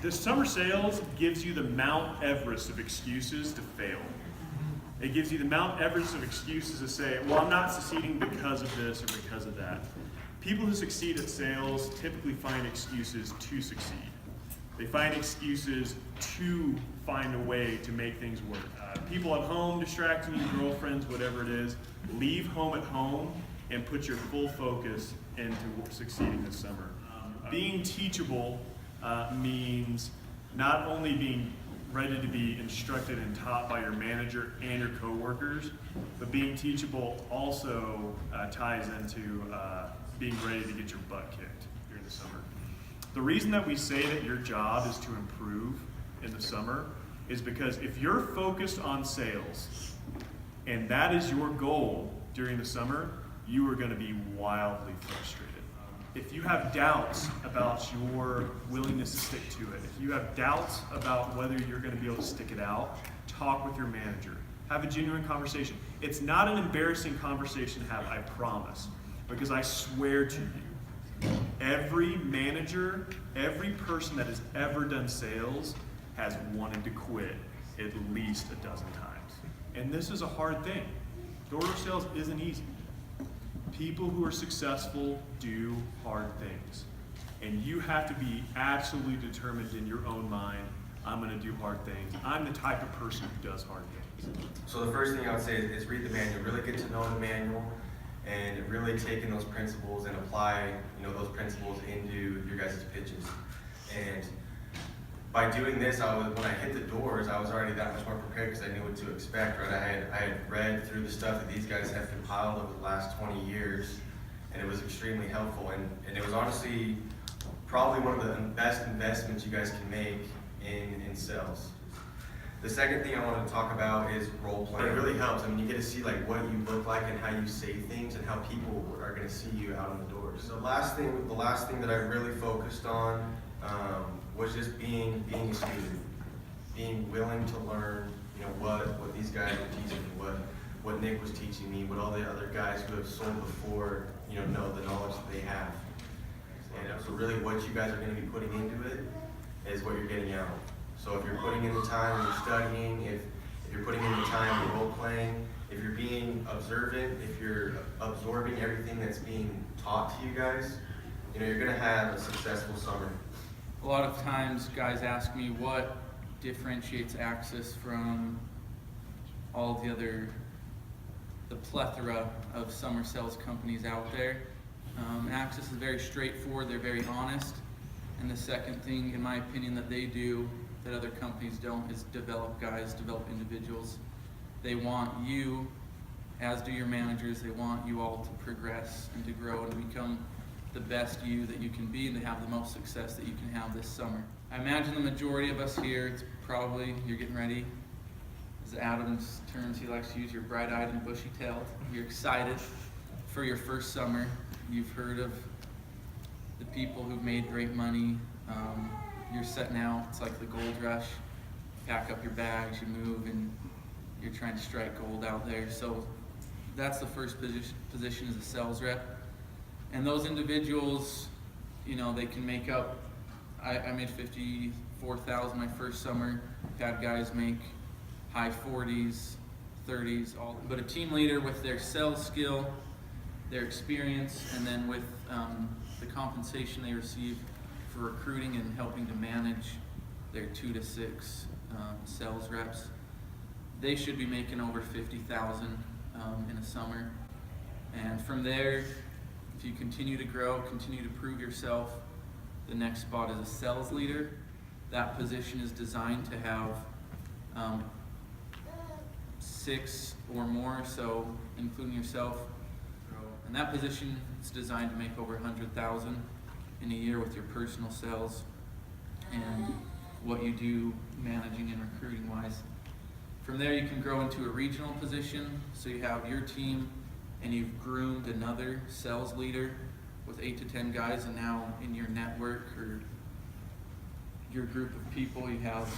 The summer sales gives you the Mount Everest of excuses to fail. It gives you the Mount Everest of excuses to say, well, I'm not succeeding because of this or because of that. People who succeed at sales typically find excuses to succeed. They find excuses to find a way to make things work. People at home distracting you, girlfriends, whatever it is, leave home at home and put your full focus into succeeding this summer. Being teachable means not only being ready to be instructed and taught by your manager and your coworkers, but being teachable also ties into being ready to get your butt kicked during the summer. The reason that we say that your job is to improve in the summer is because if you're focused on sales and that is your goal during the summer, you are going to be wildly frustrated. If you have doubts about your willingness to stick to it, if you have doubts about whether you're going to be able to stick it out, talk with your manager. Have a genuine conversation. It's not an embarrassing conversation to have, I promise, because I swear to you, every manager, every person that has ever done sales has wanted to quit at least a dozen times. And this is a hard thing. Door-to-door sales isn't easy. People who are successful do hard things. And you have to be absolutely determined in your own mind, I'm going to do hard things. I'm the type of person who does hard things. So the first thing I would say is read the manual, really get to know the manual, and really take in those principles and apply, those principles into your guys' pitches. And by doing this, when I hit the doors, I was already that much more prepared because I knew what to expect, right? I had read through the stuff that these guys have compiled over the last 20 years, and it was extremely helpful. And it was honestly probably one of the best investments you guys can make in sales. The second thing I wanted to talk about is role playing. It really helps. I mean, you get to see like what you look like and how you say things and how people are going to see you out on the doors. The last thing that I really focused on was just being a student, being willing to learn, what these guys were teaching me, what Nick was teaching me, what all the other guys who have sold before, know the knowledge that they have. And so really what you guys are going to be putting into it is what you're getting out. So if you're putting in the time and you're studying, if you're putting in the time and role playing, if you're being observant, if you're absorbing everything that's being taught to you guys, you're going to have a successful summer. A lot of times guys ask me what differentiates Axis from all the plethora of summer sales companies out there. Axis is very straightforward, they're very honest, and the second thing, in my opinion, that they do that other companies don't is develop individuals. They want you, as do your managers, they want you all to progress and to grow and become the best you that you can be and to have the most success that you can have this summer. I imagine the majority of us here, it's probably, you're getting ready, as Adam's terms he likes to use, you're bright-eyed and bushy-tailed. You're excited for your first summer. You've heard of the people who've made great money. You're setting out, it's like the gold rush. Pack up your bags, you move, and you're trying to strike gold out there. So that's the first position as a sales rep. And those individuals, they can make up, I made $54,000 my first summer. I've had guys make high 40s, 30s, but a team leader with their sales skill, their experience, and then with the compensation they receive for recruiting and helping to manage their 2 to 6 sales reps, they should be making over $50,000 in a summer. And from there, if you continue to grow, continue to prove yourself, the next spot is a sales leader. That position is designed to have 6 or more, so including yourself. And that position is designed to make over $100,000 in a year with your personal sales and what you do managing and recruiting wise. From there you can grow into a regional position, so you have your team and you've groomed another sales leader with 8 to 10 guys, and now in your network or your group of people you have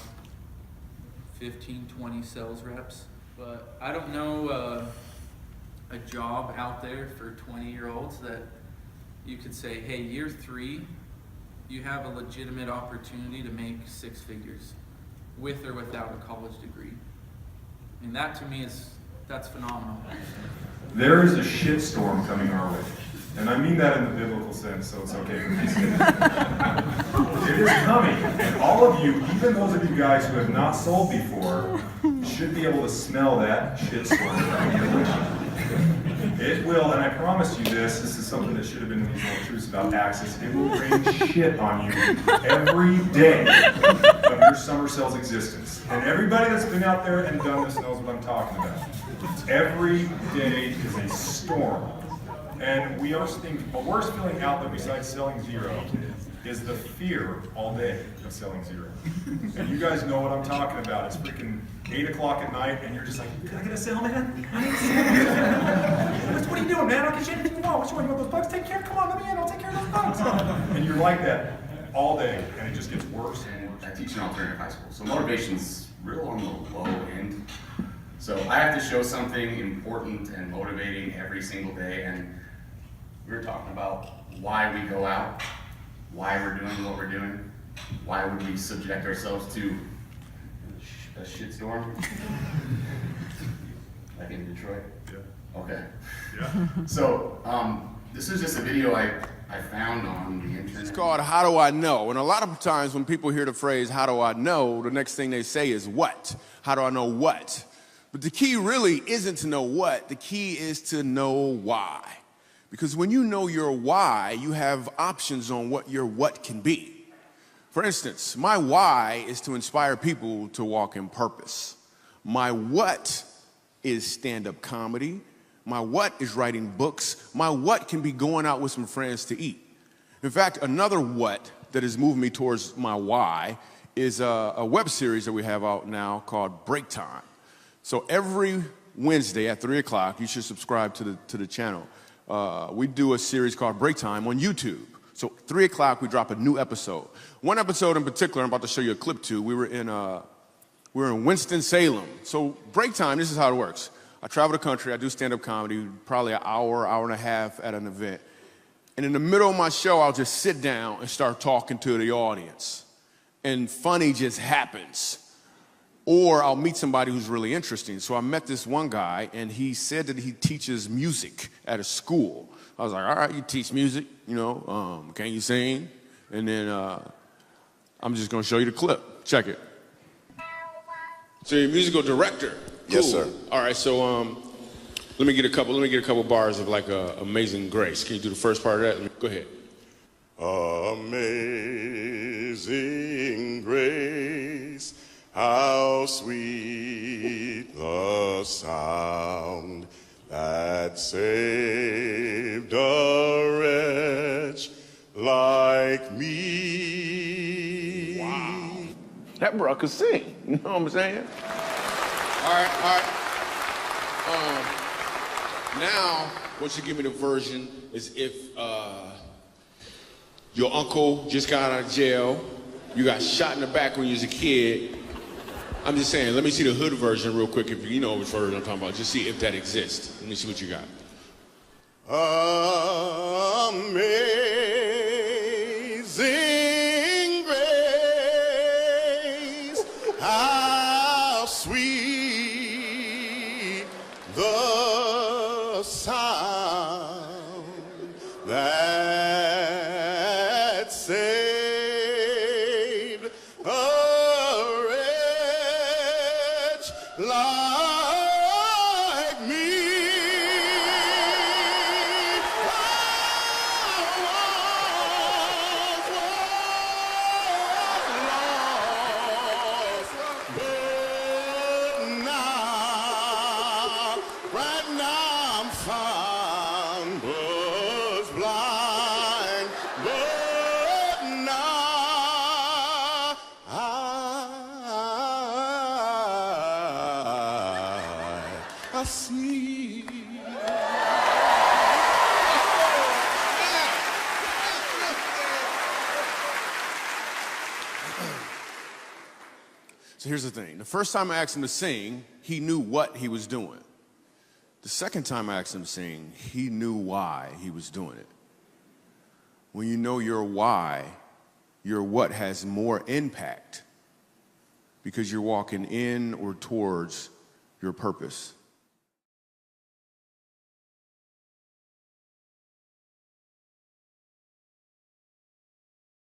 15, 20 sales reps. But I don't know a job out there for 20-year-olds that you could say, hey, year 3, you have a legitimate opportunity to make six figures with or without a college degree. And that to me that's phenomenal. There is a shitstorm coming our way. And I mean that in the biblical sense, so it's okay for me to say that. It is coming, and all of you, even those of you guys who have not sold before, should be able to smell that shitstorm coming your way. It will, and I promise you this is something that should have been in these little truths about Access. It will rain shit on you every day of your summer sales existence. And everybody that's been out there and done this knows what I'm talking about. Every day is a storm. And the worst feeling out there besides selling zero is the fear all day of selling zero. And you guys know what I'm talking about. It's freaking 8 o'clock at night and you're just like, can I get a sale, man? I need a sale. What are you doing, man? I'll get you anything you want. What you want? You want those bugs? Take care. Come on, let me in. I'll take care of those bugs. And you're like that all day and it just gets worse and worse. I teach in alternative high school, so motivation's real on the low end. So I have to show something important and motivating every single day, and we were talking about why we go out, why we're doing what we're doing, why would we subject ourselves to a shitstorm? Like in Detroit? Yeah. Okay. Yeah. So, this is just a video I found on the internet. It's called How Do I Know? And a lot of times when people hear the phrase, how do I know, the next thing they say is what? How do I know what? But the key really isn't to know what, the key is to know why. Because when you know your why, you have options on what your what can be. For instance, my why is to inspire people to walk in purpose. My what is stand-up comedy. My what is writing books. My what can be going out with some friends to eat. In fact, another what that has moved me towards my why is a web series that we have out now called Break Time. So every Wednesday at 3 o'clock, you should subscribe to the channel. We do a series called Break Time on YouTube. So 3 o'clock, we drop a new episode. One episode in particular, I'm about to show you a clip to. We were in Winston-Salem. So Break Time, this is how it works. I travel the country, I do stand-up comedy, probably an hour and a half at an event. And in the middle of my show, I'll just sit down and start talking to the audience. And funny just happens. Or I'll meet somebody who's really interesting. So I met this one guy, and he said that he teaches music at a school. I was like, all right, you teach music, can you sing? And then I'm just gonna show you the clip. Check it. So you're a musical director. Cool. Yes, sir. All right, so let me get a couple bars of like Amazing Grace. Can you do the first part of that? Go ahead. Amazing grace, how sweet the sound that saved a wretch like me. Wow. That bro could sing, you know what I'm saying? All right. Now, what you give me the version is if your uncle just got out of jail, you got shot in the back when you was a kid. I'm just saying, let me see the hood version real quick, if you know which version I'm talking about. Just see if that exists. Let me see what you got. Amazing grace, how sweet the sound that saved a wretch like me. Right now I'm found, was blind, but now I see. So here's the thing. The first time I asked him to sing, he knew what he was doing. The second time I asked him to sing, he knew why he was doing it. When you know your why, your what has more impact because you're walking in or towards your purpose.